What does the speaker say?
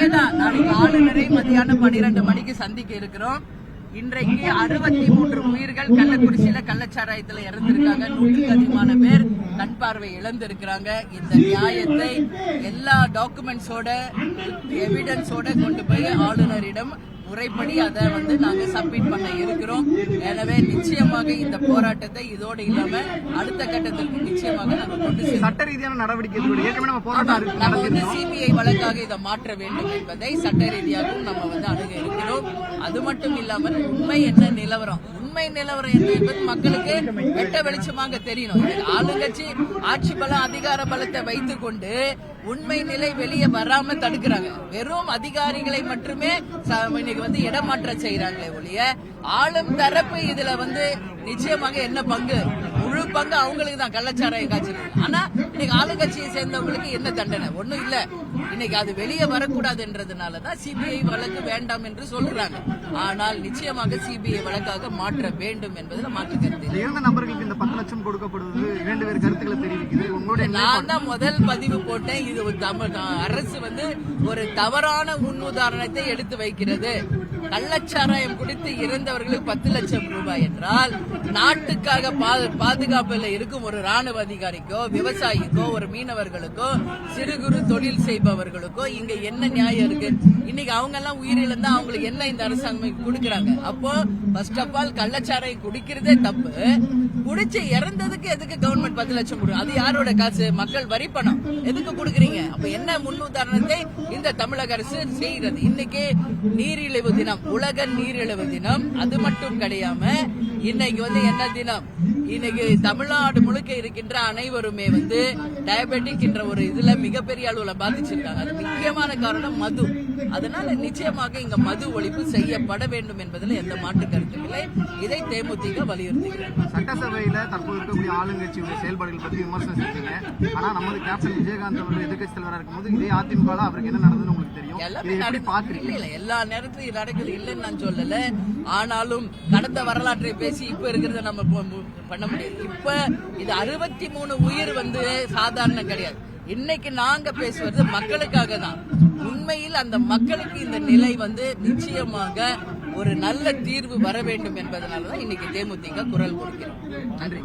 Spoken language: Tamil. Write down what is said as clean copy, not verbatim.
அதேதான் நாளைக்கு ஆளுநரை மத்தியானம் 12 மணிக்கு சந்திக்க இருக்கிறோம். இன்றைக்கு 63 உயிர்கள் கள்ளக்குறிச்சியில கள்ளச்சாராயத்துல இறந்திருக்காங்க. 100க்கு அதிகமான பேர் கண் பார்வை இழந்திருக்கிறாங்க. இந்த நியாயத்தை எல்லா டாக்குமெண்ட்ஸோட எவிடன்ஸோட கொண்டு போய் ஆளுநரிடம் முறைப்படி அதை நாங்க சப்மிட் பண்ண இருக்கிறோம். எனவே நிச்சயமாக இந்த போராட்டத்தை இதோடு இல்லாம அடுத்த கட்டத்திற்கு நிச்சயமாக நாங்கள் கொண்டு சட்ட ரீதியான நடவடிக்கை சிபிஐ வழக்காக இதை மாற்ற வேண்டும் என்பதை சட்ட ரீதியாகவும் நம்ம அணுக இருக்கிறோம். அது மட்டும் இல்லாமல் உண்மை என்ன நிலவரம் என்ன என்பது மக்களுக்கு வெட்ட வெளிச்சமாக தெரியணும். ஆளுங்கட்சி ஆட்சி பலம் அதிகார பலத்தை வைத்துக் கொண்டு உண்மை நிலை வெளியே வராம தடுக்கிறாங்க. வெறும் அதிகாரிகளை மட்டுமே இன்னைக்கு இடமாற்றம் செய்யறாங்களே ஒழிய ஆளும் தரப்பு இதுல நிச்சயமாக என்ன பங்கு, முழு பங்கு அவங்களுக்கு தான் கள்ளச்சாராய காய்ச்சல். ஆனா இன்னைக்கு ஆளுங்கட்சியை சேர்ந்தவங்களுக்கு என்ன தண்டனை? ஒண்ணும் இல்ல. இன்னைக்கு அது வெளியே வரக்கூடாது என்றதுனாலதான் சிபிஐ வழக்கு வேண்டாம் என்று சொல்றாங்க. ஆனால் நிச்சயமாக சிபிஐ வழக்காக மாற்ற வேண்டும் என்பதில் மாற்று கருத்து. நபர்களுக்கு இந்த 10 லட்சம் கொடுக்கப்படுவது 2 பேர் கருத்துக்களை தெரிவிக்குது. நான் தான் முதல் பதிவு போட்டேன். இது அரசு ஒரு தவறான முன்னுதாரணத்தை எடுத்து வைக்கிறது. கள்ளச்சாராயம் குடித்து இறந்தவர்களுக்கு 10 லட்சம் ரூபாய் என்றால் நாட்டுக்காக பாதுகாப்பில் இருக்கும் ஒரு ராணுவ அதிகாரிக்கோ, விவசாயிக்கோ, ஒரு மீனவர்களுக்கோ, சிறு குறு தொழில் செய்பவர்களுக்கோ இங்க என்ன நியாயம் இருக்கு? இன்னைக்கு அவங்க எல்லாம் உயிரிழந்தா அவங்களுக்கு என்ன இந்த அரசாங்கம் கொடுக்கறாங்க? அப்போ ஃபர்ஸ்ட் ஆஃப் ஆல் கள்ளச்சாராயம் குடிக்கிறதே தப்பு. குடிச்சு இறந்ததுக்கு எதுக்கு கவர்மெண்ட் 10 லட்சம் கொடுக்கும்? அது யாரோட காசு? மக்கள் வரி பணம். எதுக்கு கொடுக்கறீங்க? அப்ப என்ன முன்னுதாரணத்தை இந்த தமிழக அரசு செய்கிறது? இன்னைக்கு நீரிழிவு தினம், உலக நீரிழிவு தினம். அது மட்டும் கிடையாம இன்னைக்கு என்ன தினம்? இன்னைக்கு தமிழ்நாடு முழுக்க இருக்கின்ற அனைவருமே டயபெட்டிக் என்ற ஒரு இதுல மிகப்பெரிய அளவுல பாதிச்சிருக்காங்க. அது முக்கியமான காரணம் மது. அதனால நிச்சயமாக இங்க மது ஒழிப்பு செய்யப்பட வேண்டும் என்பதில் எந்த மாற்று கருத்தும் இல்லை. இதை தேமுதிக வலியுறுத்துகிறது. சட்டசபையில தற்போது இருக்கக்கூடிய ஆளுங்கட்சியுடைய செயல்பாடுகள் பற்றி விமர்சனம் செஞ்சீங்க. ஆனா நமது கேப்டன் விஜயகாந்த் அவர்கள் எதிர்கட்சி தலைவராக இருக்கும்போது இதே அதிமுக அவருக்கு என்ன நடந்ததுன்னு உங்களுக்கு தெரியும். எல்லா நேரத்திலும் நடக்குது இல்லைன்னு நான் சொல்லல. ஆனாலும் கடந்த வரலாற்றை பேசி இப்ப இருக்கிறத நம்ம பண்ண முடியாது. இப்ப இது 63 உயிர் சாதாரண கிடையாது. இன்னைக்கு நாங்க பேசுவது மக்களுக்காக தான். உண்மையில் அந்த மக்களுக்கு இந்த நிலை நிச்சயமாக ஒரு நல்ல தீர்வு வர வேண்டும் என்பதனாலதான் இன்னைக்கு தேமுதிக குரல் கொடுக்கிறோம். நன்றி.